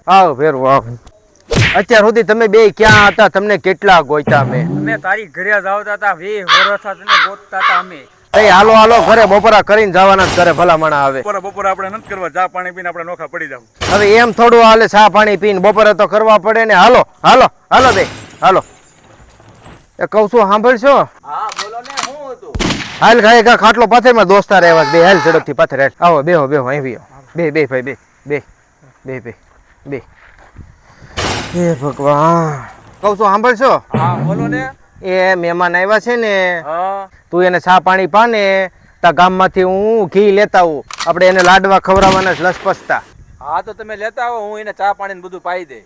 આવો ફેરવો આવો. અત્યાર સુધી તમે બે ક્યાં હતા? તમને કેટલા ગોઈતા મેં? અમે તારી ઘરે જ આવતા હતા 20 વર્ષ તને ગોતતા હતા અમે. એ હાલો હાલો ઘરે બપોરા કરીને જવાના જ ઘરે ભલામણા આવે. બપોરે આપણે નથી કરવા, ચા પાણી પીને આપણે નોખા પડી જાવ. હવે એમ થોડું હાલે ચા પાણી પીને બપોરે તો કરવા પડે ને. હાલો હાલો હાલો બે હાલો. એ કહું છું સાંભળશો? હા બોલો ને, શું હતું? હાલ ખાય કા ખાટલો પાથરમાં દોસ્તાર આવ્યા બે. હાલ ઝડપથી પાથર હાલ. આવો બેહો બેહો અહીં બેહો. બે બે ભાઈ બે બે બે બે બે. હે ભગવાન. કહું છું સાંભળશો? હા બોલો ને. એ મહેમાન આવ્યા છે ને, હા તું એને ચા પાણી પાને તા ગામમાંથી હું ઘી લેતા આવું. આપણે એને લાડવા ખવડાવવાના જ લસપસતા. હા તો તમે લેતા આવો, હું એને ચા પાણી બધું પાઈ દે.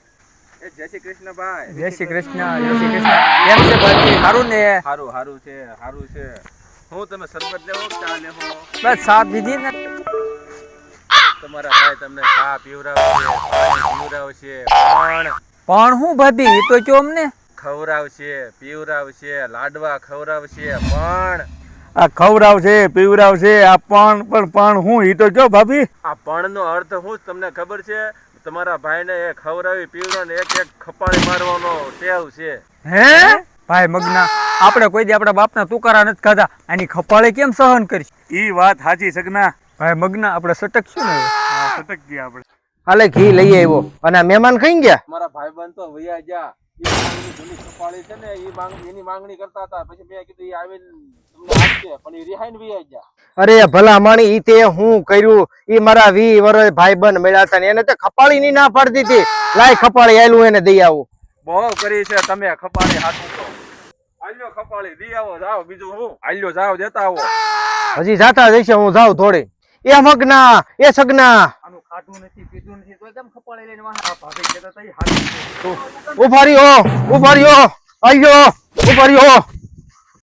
જય શ્રી કૃષ્ણ ભાઈ. જય શ્રી કૃષ્ણ, જય શ્રી કૃષ્ણ. કેમ છે બાકી? સારું ને? સારું સારું છે, સારું છે. હું તમે શરબત લેવો કે ચા લેવો? બસ ચા પીધી ને. તમારા ભાઈ તમને ચા પીવડાવશે, પાણી પીવડાવશે, પણ હું ભાભી એ તો કયો અમને. ખવડાવશે, પીવડાવશે, લાડવા ખવડાવશે, પણ આ ખવડાવશે પીવડાવશે આ પણ હું ઈ તો કયો ભાભી. આ પણ નો અર્થ શું તમને ખબર છે? તમારા ભાઈને એ ખવડાવી પીવડાવીને એક એક ખપાળી મારવાનો ટેવ છે. હે ભાઈ મગના, આપણે કોઈ દી આપણા બાપના તુકારા નથી ખાધા, આની ખપાળે કેમ સહન કરીશ? ઈ વાત સાચી સગના. ભાઈ મગના, આપણે સટકશું ને. સટક ગયા આપણે. હાલે ઘી લઈ આવ્યો. અને આ મહેમાન ખાઈ ગયા? મારા ભાઈબંધ તો વૈયા ગયા. જૂની ખપાળી છે ને એની માંગણી કરતા હતા. પછી મેં કીધું એ આવીને તમને આપશે, પણ એ રિહાઈને વૈયા ગયા. અરે ભલા માણી ઈ તે હું કર્યું? ઈ મારા 20 વર્ષ ભાઈબંધ મળ્યા હતા ને એને તો ખપાળી ની ના પાડતી હતી. લાય ખપાળી આયલું એને દઈ આવું. બહુ કરી છે તમે ખપાળી હાથું તો. આલ્યો ખપાળી દઈ આવો, જાઓ. બીજું હું આલ્યો જાઓ, દેતા આવો. હજી જાતા જઈશે, હું જાઉં થોડી. એ મગના એ સગના આનું ખાધું નથી પીધું નથી તો કેમ ખપાળે લઈને વાહ ભાભી કહેતા હતા એ હાથ ઉભા રહ્યો આલ્યો ઉભા રહ્યો.